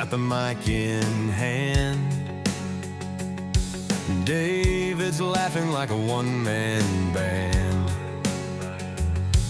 got the mic in hand. David's laughing like a one-man band.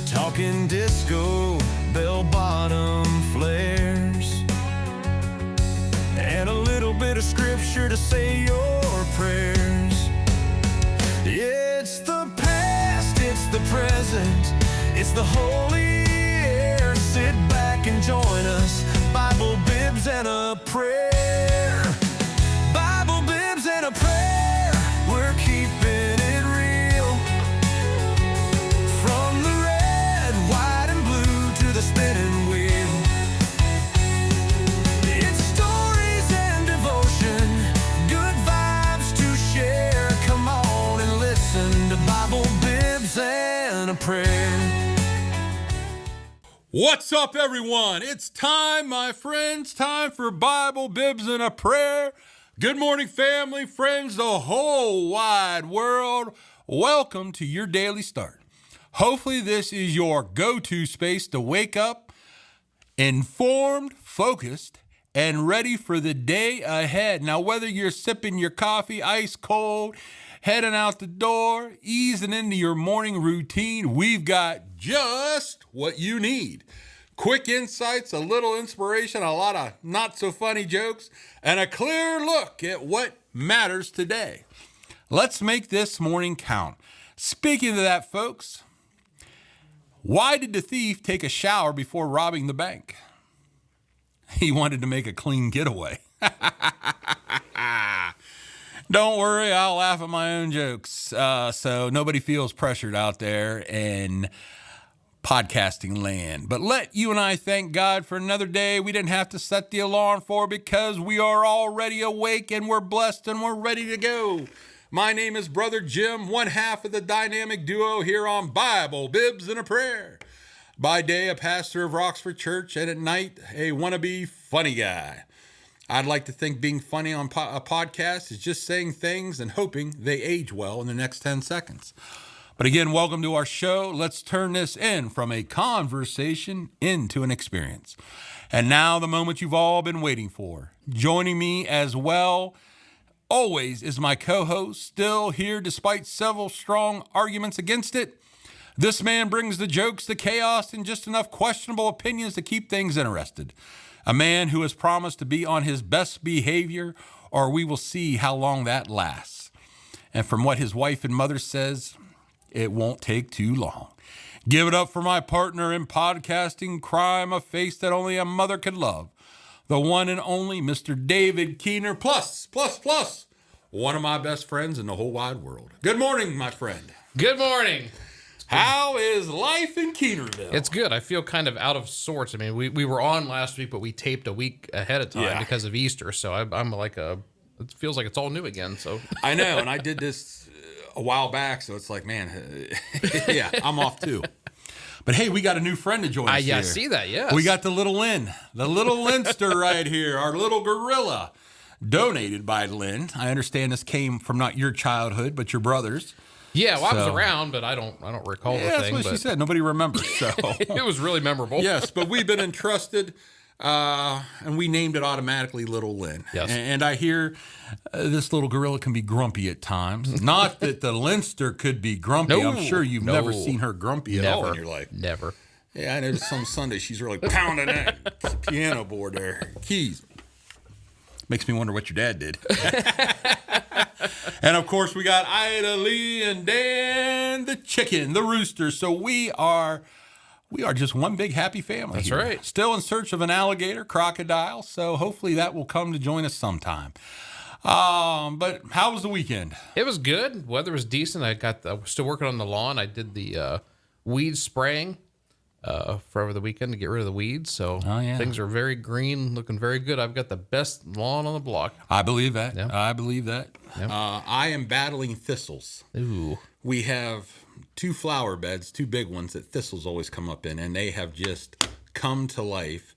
Talking disco, bell-bottom flares, and a little bit of scripture to say your prayers. It's the past, it's the present, it's the holy air. Sit back and join us, Bible Bibs and a prayer. Bible Bibs and a prayer, we're keeping it real. From the red, white, and blue to the spinning wheel. It's stories and devotion, good vibes to share. Come on and listen to Bible Bibs and a prayer. What's up, everyone? It's time, my friends, time for Bible Bibs and a prayer. Good morning, family, friends, the whole wide world. Welcome to your daily start. Hopefully this is your go-to space to wake up informed, focused, and ready for the day ahead. Now, whether you're sipping your coffee ice cold, heading out the door, easing into your morning routine, we've got just what you need. Quick insights, a little inspiration, a lot of not so funny jokes, and a clear look at what matters today. Let's make this morning count. Speaking of that, folks, why did the thief take a shower before robbing the bank? He wanted to make a clean getaway. Don't worry, I'll laugh at my own jokes, so nobody feels pressured out there in podcasting land. But let you and I thank God for another day we didn't have to set the alarm for, because we are already awake and we're blessed and we're ready to go. My name is Brother Jim, one half of the dynamic duo here on Bible Bibs and a Prayer. By day, a pastor of Roxford Church, and at night, a wannabe funny guy. I'd like to think being funny on a podcast is just saying things and hoping they age well in the next 10 seconds. But again, welcome to our show. Let's turn this in from a conversation into an experience. And now the moment you've all been waiting for. Joining me as well, always, is my co-host, still here despite several strong arguments against it. This man brings the jokes, the chaos, and just enough questionable opinions to keep things interested. A man who has promised to be on his best behavior, or we will see how long that lasts. And from what his wife and mother says, it won't take too long. Give it up for my partner in podcasting crime, a face that only a mother could love. The one and only Mr. David Keener, plus, one of my best friends in the whole wide world. Good morning, my friend. Good morning. How is life in Keenerville? It's good. I feel kind of out of sorts. I mean, we were on last week, but we taped a week ahead of time because of Easter. So I'm like it feels like it's all new again. So I know, and I did this a while back, so it's like, man, yeah, I'm off too. But hey, we got a new friend to join us here. I see that, yes. We got the Little Lynn, the little Lynster right here, our little gorilla, donated by Lynn. I understand this came from not your childhood, but your brother's. Yeah, well, I was around, but I don't recall the thing. That's what she said. Nobody remembers. So it was really memorable. Yes, but we've been entrusted, and we named it automatically Little Lynn. Yes. And I hear this little gorilla can be grumpy at times. Not that the Lynster could be grumpy. No, I'm sure you've never seen her grumpy at all in your life. Never. Yeah, I know some Sunday she's really pounding that piano board there. Keys. Makes me wonder what your dad did. And of course, we got Ida, Lee, and Dan, the chicken, the rooster. So we are just one big happy family. That's here. right. Still in search of an alligator, crocodile. So hopefully that will come to join us sometime. But how was the weekend? It was good. Weather was decent. I was still working on the lawn. I did the weed spraying for over the weekend to get rid of the weeds. So things are very green, looking very good. I've got the best lawn on the block. I believe that. Yeah. I believe that. Yeah. I am battling thistles. Ooh. We have 2 flower beds, 2 big ones that thistles always come up in, and they have just come to life.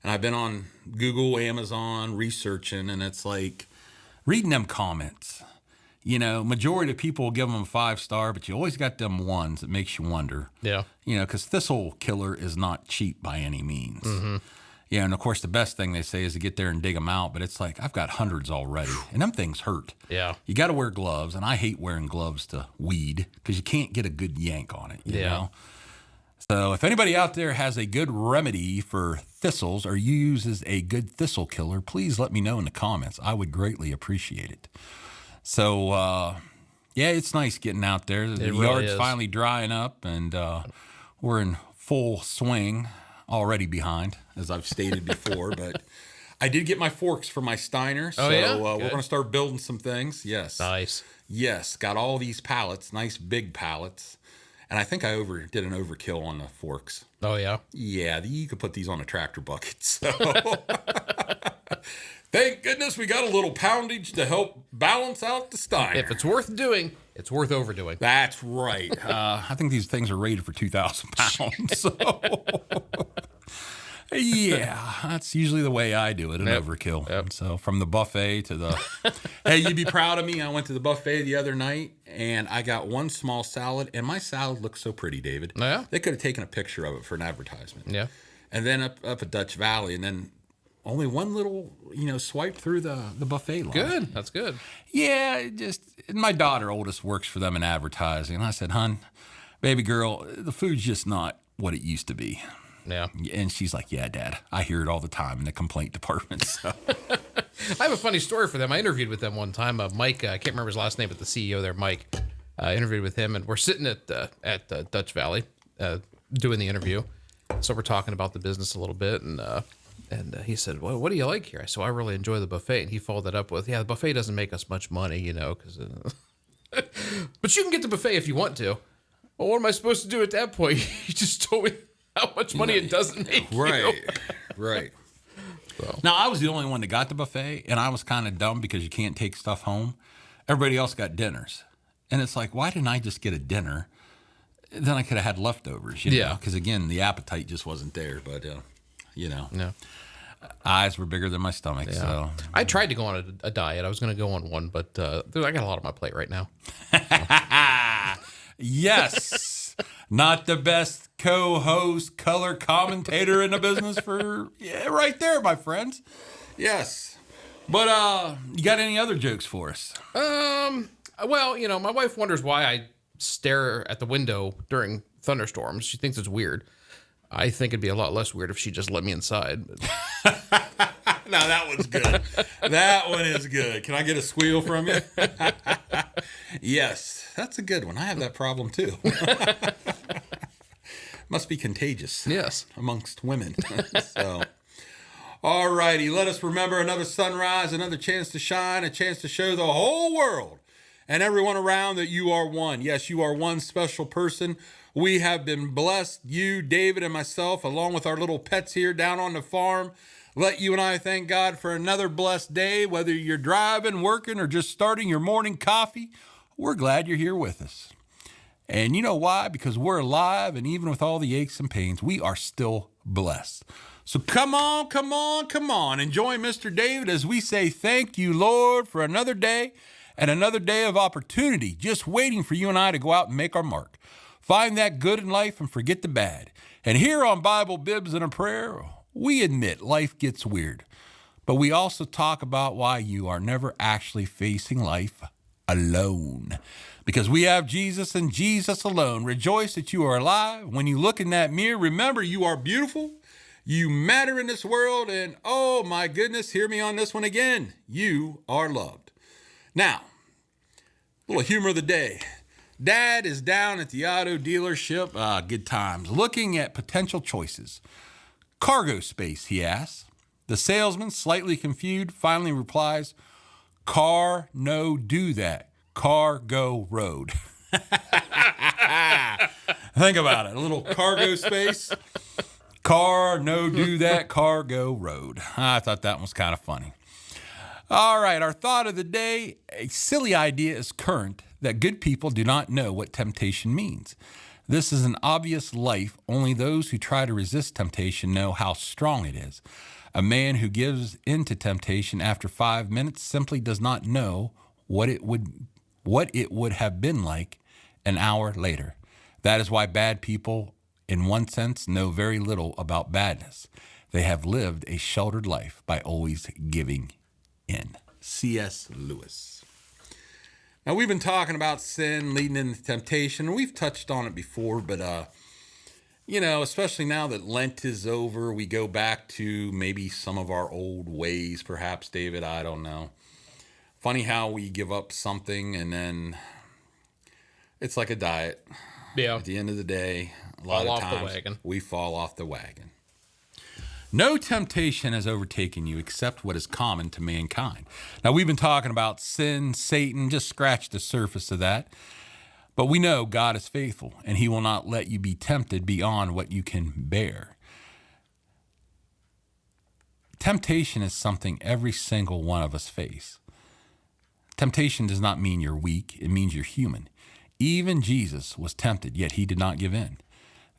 And I've been on Google, Amazon, researching, and it's like reading them comments. You know, majority of people will give them a 5-star, but you always got them ones that makes you wonder. Yeah. You know, because thistle killer is not cheap by any means. Mm-hmm. Yeah, and of course, the best thing they say is to get there and dig them out. But it's like, I've got hundreds already, and them things hurt. Yeah. You got to wear gloves, and I hate wearing gloves to weed because you can't get a good yank on it, you know? So if anybody out there has a good remedy for thistles or uses a good thistle killer, please let me know in the comments. I would greatly appreciate it. So, yeah, it's nice getting out there. The yard's finally drying up, and we're in full swing, already behind, as I've stated before. But I did get my forks for my Steiner, so we're going to start building some things. Yes. Nice. Yes, got all these pallets, nice big pallets. And I think I did an overkill on the forks. Oh, yeah? Yeah, you could put these on a tractor bucket. So thank goodness we got a little poundage to help balance out the Steiner. If it's worth doing, it's worth overdoing. That's right. I think these things are rated for 2,000 pounds. So yeah, that's usually the way I do it, an overkill. Yep. So from the buffet to the, hey, you'd be proud of me. I went to the buffet the other night, and I got one small salad, and my salad looked so pretty, David. Oh, yeah? They could have taken a picture of it for an advertisement. Yeah. And then up at Dutch Valley, and then only one little, swipe through the buffet line. Good. That's good. Yeah, my daughter, oldest, works for them in advertising. And I said, hon, baby girl, the food's just not what it used to be. Yeah. And she's like, yeah, Dad, I hear it all the time in the complaint department. So. I have a funny story for them. I interviewed with them one time. Mike, I can't remember his last name, but the CEO there, Mike, I interviewed with him, and we're sitting at Dutch Valley doing the interview. So we're talking about the business a little bit, and he said, well, what do you like here? I said, well, I really enjoy the buffet. And he followed that up with, yeah, the buffet doesn't make us much money, because but you can get the buffet if you want to. Well, what am I supposed to do at that point? He just told me how much money it doesn't make. Right. So. Now, I was the only one that got the buffet, and I was kind of dumb because you can't take stuff home. Everybody else got dinners. And it's like, why didn't I just get a dinner? Then I could have had leftovers, you know? Because, again, the appetite just wasn't there. But, Yeah. Eyes were bigger than my stomach. Yeah. So I tried to go on a diet. I was going to go on one, but I got a lot on my plate right now. Yes. Not the best co-host, color commentator in the business right there, my friends. Yes. But you got any other jokes for us? Well, my wife wonders why I stare at the window during thunderstorms. She thinks it's weird. I think it'd be a lot less weird if she just let me inside. Now that one's good. That one is good. Can I get a squeal from you? Yes, that's a good one. I have that problem too. Must be contagious. Yes. Amongst women. So, all righty. Let us remember another sunrise, another chance to shine, a chance to show the whole world and everyone around that you are one. Yes, you are one special person. We have been blessed, you, David, and myself, along with our little pets here down on the farm. Let you and I thank God for another blessed day, whether you're driving, working, or just starting your morning coffee. We're glad you're here with us. And you know why? Because we're alive, and even with all the aches and pains, we are still blessed. So come on. Enjoy Mr. David as we say thank you, Lord, for another day and another day of opportunity, just waiting for you and I to go out and make our mark. Find that good in life and forget the bad. And here on Bible Bibs and a Prayer, we admit life gets weird, but we also talk about why you are never actually facing life alone. Because we have Jesus and Jesus alone. Rejoice that you are alive. When you look in that mirror, remember you are beautiful. You matter in this world. And oh my goodness, hear me on this one again. You are loved. Now, a little humor of the day. Dad is down at the auto dealership, good times, looking at potential choices. Cargo space, he asks. The salesman, slightly confused, finally replies, car, no do that. Car, go road. Think about it. A little cargo space. Car, no do that. Car, go road. I thought that was kind of funny. All right, our thought of the day. A silly idea is current that good people do not know what temptation means. This is an obvious life. Only those who try to resist temptation know how strong it is. A man who gives in to temptation after 5 minutes simply does not know what it would have been like an hour later. That is why bad people, in one sense, know very little about badness. They have lived a sheltered life by always giving in. C.S. Lewis. Now, we've been talking about sin leading into temptation. We've touched on it before, but, especially now that Lent is over, we go back to maybe some of our old ways, perhaps, David. I don't know. Funny how we give up something and then it's like a diet. Yeah. At the end of the day, a lot of times we fall off the wagon. No temptation has overtaken you except what is common to mankind. Now, we've been talking about sin, Satan, just scratch the surface of that. But we know God is faithful, and he will not let you be tempted beyond what you can bear. Temptation is something every single one of us face. Temptation does not mean you're weak. It means you're human. Even Jesus was tempted, yet he did not give in.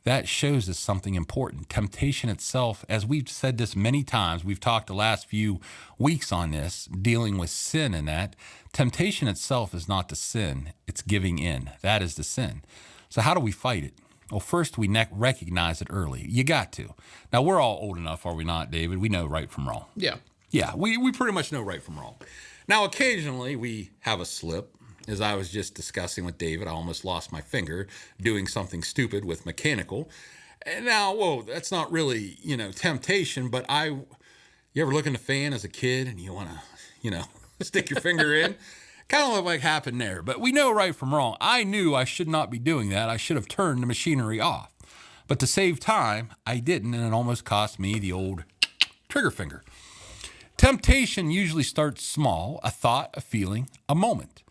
That shows us something important. Temptation itself, as we've said this many times, we've talked the last few weeks on this, dealing with sin and that. Temptation itself is not the sin, it's giving in. That is the sin. So how do we fight it? Well, first we recognize it early. You got to. Now, we're all old enough, are we not, David? We know right from wrong. Yeah. Yeah, we pretty much know right from wrong. Now, occasionally we have a slip. As I was just discussing with David, I almost lost my finger doing something stupid with mechanical. And now, whoa, that's not really, temptation, but you ever look in the fan as a kid and you want to, stick your finger in? Kind of like happened there, but we know right from wrong. I knew I should not be doing that. I should have turned the machinery off. But to save time, I didn't, and it almost cost me the old trigger finger. Temptation usually starts small, a thought, a feeling, a moment.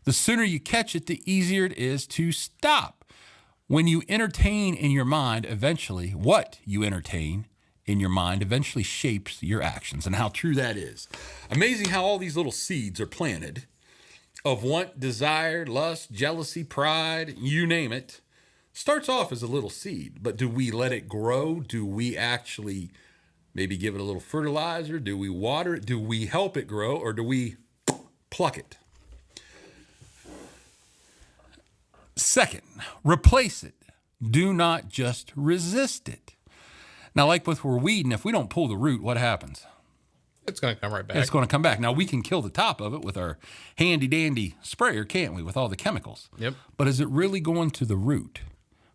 The sooner you catch it, the easier it is to stop. When you entertain in your mind, eventually, what you entertain in your mind eventually shapes your actions, and how true that is. Amazing how all these little seeds are planted of want, desire, lust, jealousy, pride, you name it. Starts off as a little seed, but do we let it grow? Do we actually maybe give it a little fertilizer? Do we water it? Do we help it grow, or do we pluck it? Second, replace it. Do not just resist it. Now, like with we're weeding, if we don't pull the root, what happens? It's going to come right back. It's going to come back. Now, we can kill the top of it with our handy-dandy sprayer, can't we, with all the chemicals? Yep. But is it really going to the root?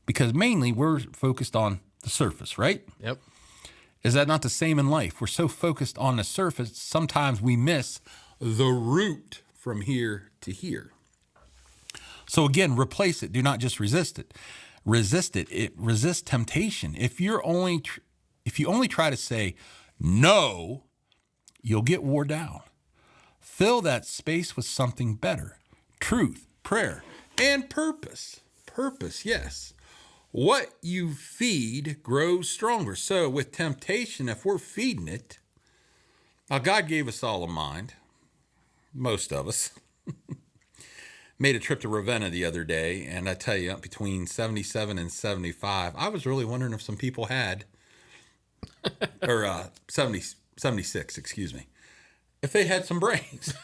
Because mainly we're focused on the surface, right? Yep. Is that not the same in life? We're so focused on the surface, sometimes we miss the root from here to here. So again, replace it. Do not just resist it. Resist it. Resist temptation. If you only try to say no, you'll get wore down. Fill that space with something better. Truth, prayer, and purpose. Purpose, yes. What you feed grows stronger. So with temptation, if we're feeding it, now God gave us all a mind, most of us. Made a trip to Ravenna the other day, and I tell you, between 77 and 75, I was really wondering if some people had, or 76, excuse me, if they had some brains.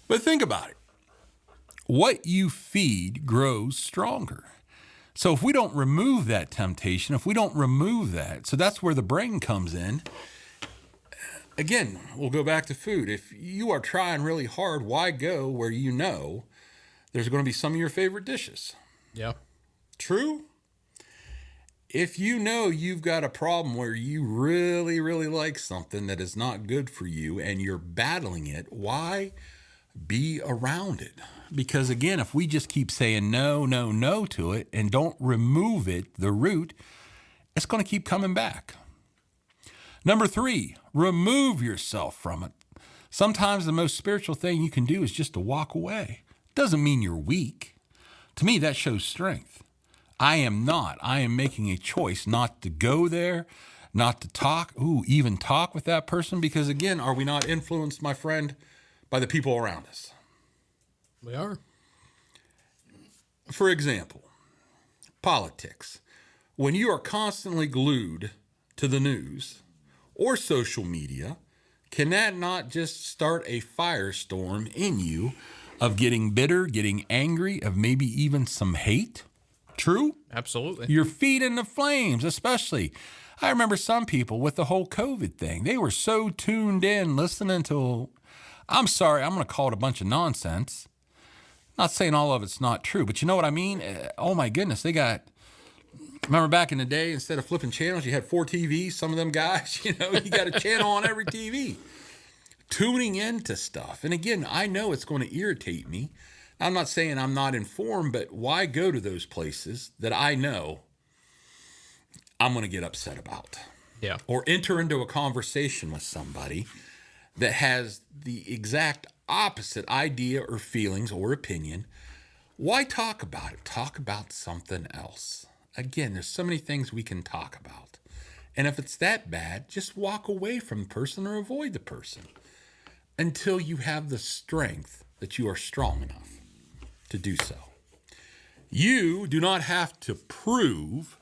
But think about it. What you feed grows stronger. So if we don't remove that temptation, if we don't remove that, so that's where the brain comes in. Again, we'll go back to food. If you are trying really hard, why go where you know there's going to be some of your favorite dishes? Yeah. True? If you know you've got a problem where you really, really like something that is not good for you and you're battling it, why be around it? Because again, if we just keep saying no, no, no to it and don't remove it, the root, it's going to keep coming back. Number 3, remove yourself from it. Sometimes the most spiritual thing you can do is just to walk away. Doesn't mean you're weak. To me, that shows strength. I am not. I am making a choice not to go there, not to talk, even talk with that person. Because again, are we not influenced, my friend, by the people around us? We are. For example, politics. When you are constantly glued to the news or social media, can that not just start a firestorm in you of getting bitter, getting angry, of maybe even some hate? True? Absolutely. Your feet in the flames, especially. I remember some people with the whole COVID thing. They were so tuned in listening to, I'm sorry, I'm going to call it a bunch of nonsense. Not saying all of it's not true, but you know what I mean? Oh my goodness, remember back in the day, instead of flipping channels, you had 4 TVs. Some of them guys, you got a channel on every TV. Tuning into stuff. And again, I know it's going to irritate me. I'm not saying I'm not informed, but why go to those places that I know I'm going to get upset about? Yeah. Or enter into a conversation with somebody that has the exact opposite idea or feelings or opinion. Why talk about it? Talk about something else. Again, there's so many things we can talk about. And if it's that bad, just walk away from the person or avoid the person until you have the strength that you are strong enough to do so. You do not have to prove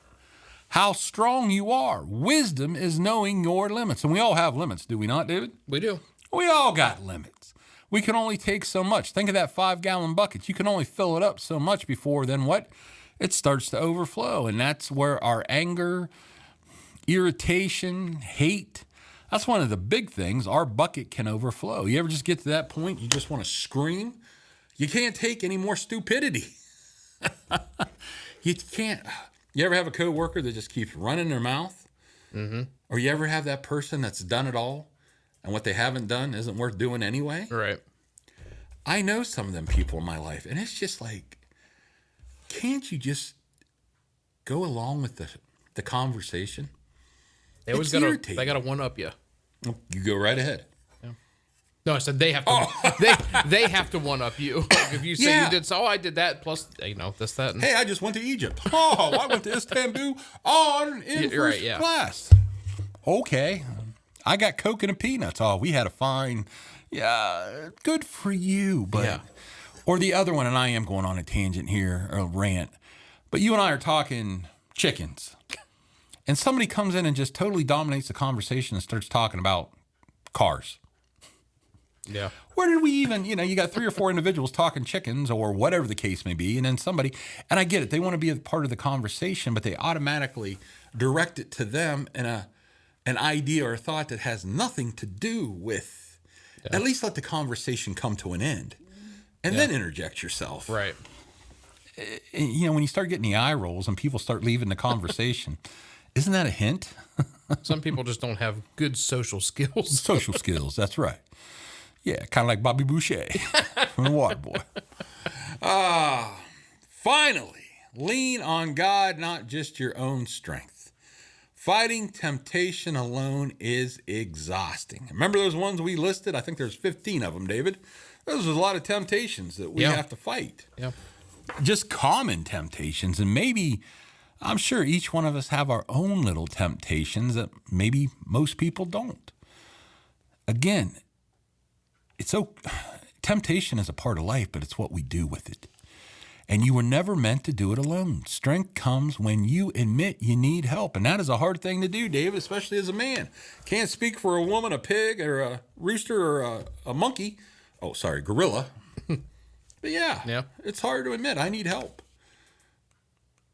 how strong you are. Wisdom is knowing your limits. And we all have limits, do we not, David? We do. We all got limits. We can only take so much. Think of that 5-gallon bucket. You can only fill it up so much before then what? It starts to overflow. And that's where our anger, irritation, hate, that's one of the big things. Our bucket can overflow. You ever just get to that point you just want to scream? You can't take any more stupidity. You can't. You ever have a coworker that just keeps running their mouth? Mm-hmm. Or you ever have that person that's done it all and what they haven't done isn't worth doing anyway? Right. I know some of them people in my life, and it's just like, can't you just go along with the conversation? They always gotta one up you. You go right ahead. Yeah. No, I said they have to. They have to one up you. Like if you say you did so, I did that plus this that. And... Hey, I just went to Egypt. Oh, I went to Istanbul in first class. Okay, I got Coke and peanuts. Oh, we had a fine. Yeah, good for you. But or the other one, and I am going on a tangent here, or a rant. But you and I are talking chickens. And somebody comes in and just totally dominates the conversation and starts talking about cars. Yeah. Where did we even, you got 3 or 4 individuals talking chickens or whatever the case may be. And then somebody, and I get it, they want to be a part of the conversation, but they automatically direct it to them in an idea or a thought that has nothing to do with, at least let the conversation come to an end and then interject yourself. Right. When you start getting the eye rolls and people start leaving the conversation, isn't that a hint? Some people just don't have good social skills. Social skills, that's right. Yeah, kind of like Bobby Boucher from The Waterboy. Finally, lean on God, not just your own strength. Fighting temptation alone is exhausting. Remember those ones we listed? I think there's 15 of them, David. Those are a lot of temptations that we have to fight. Yeah. Just common temptations, and maybe... I'm sure each one of us have our own little temptations that maybe most people don't. Again, temptation is a part of life, but it's what we do with it. And you were never meant to do it alone. Strength comes when you admit you need help. And that is a hard thing to do, Dave, especially as a man. Can't speak for a woman, a pig, or a rooster, or a monkey. Oh, sorry, gorilla. But yeah, it's hard to admit I need help.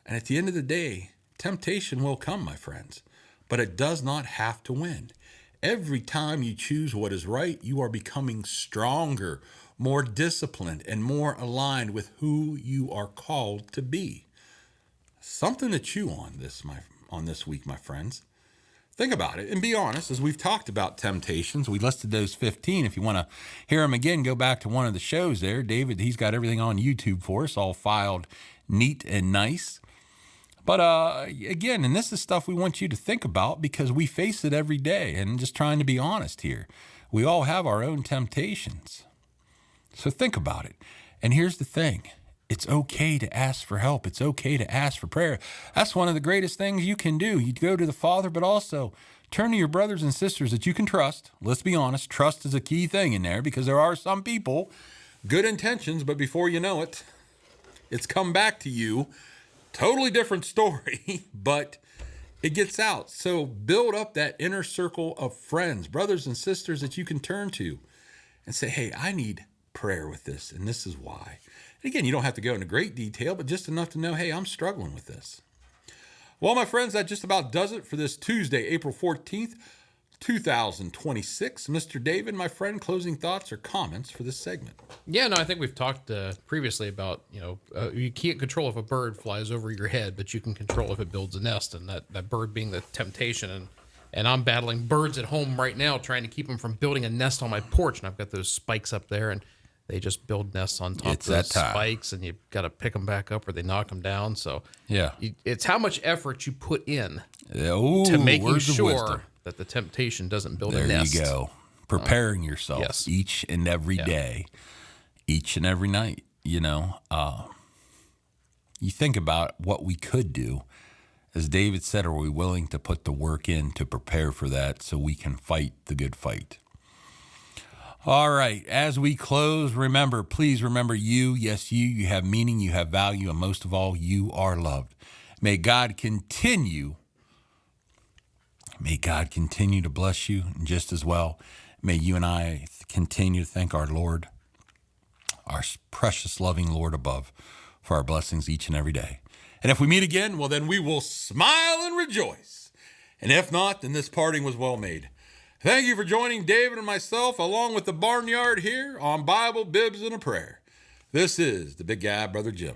And at the end of the day, temptation will come, my friends, but it does not have to win. Every time you choose what is right, you are becoming stronger, more disciplined, and more aligned with who you are called to be. Something to chew on this week, my friends. Think about it and be honest. As we've talked about temptations, we listed those 15. If you want to hear them again, go back to one of the shows there. David, he's got everything on YouTube for us, all filed neat and nice. But again, and this is stuff we want you to think about because we face it every day, and just trying to be honest here. We all have our own temptations. So think about it. And here's the thing. It's okay to ask for help. It's okay to ask for prayer. That's one of the greatest things you can do. You go to the Father, but also turn to your brothers and sisters that you can trust. Let's be honest. Trust is a key thing in there because there are some people, good intentions, but before you know it, it's come back to you. Totally different story, but it gets out. So build up that inner circle of friends, brothers and sisters that you can turn to and say, hey, I need prayer with this, and this is why. And again, you don't have to go into great detail, but just enough to know, hey, I'm struggling with this. Well, my friends, that just about does it for this Tuesday, April 14th, 2026. Mr. David, my friend, closing thoughts or comments for this segment? Yeah, no, I think we've talked previously about, you can't control if a bird flies over your head, but you can control if it builds a nest, and that bird being the temptation. And I'm battling birds at home right now, trying to keep them from building a nest on my porch. And I've got those spikes up there, and they just build nests on top of those spikes, and you've got to pick them back up or they knock them down. So yeah, it's how much effort you put in to making sure that the temptation doesn't build a nest. There you go. Preparing yourself each and every day, each and every night. You think about what we could do. As David said, are we willing to put the work in to prepare for that so we can fight the good fight? All right, as we close, please remember you, yes, you have meaning, you have value, and most of all, you are loved. May God continue to bless you, and just as well, may you and I continue to thank our Lord, our precious, loving Lord above, for our blessings each and every day. And if we meet again, well, then we will smile and rejoice. And if not, then this parting was well made. Thank you for joining David and myself along with the barnyard here on Bible Bibs and a Prayer. This is the big guy, Brother Jim.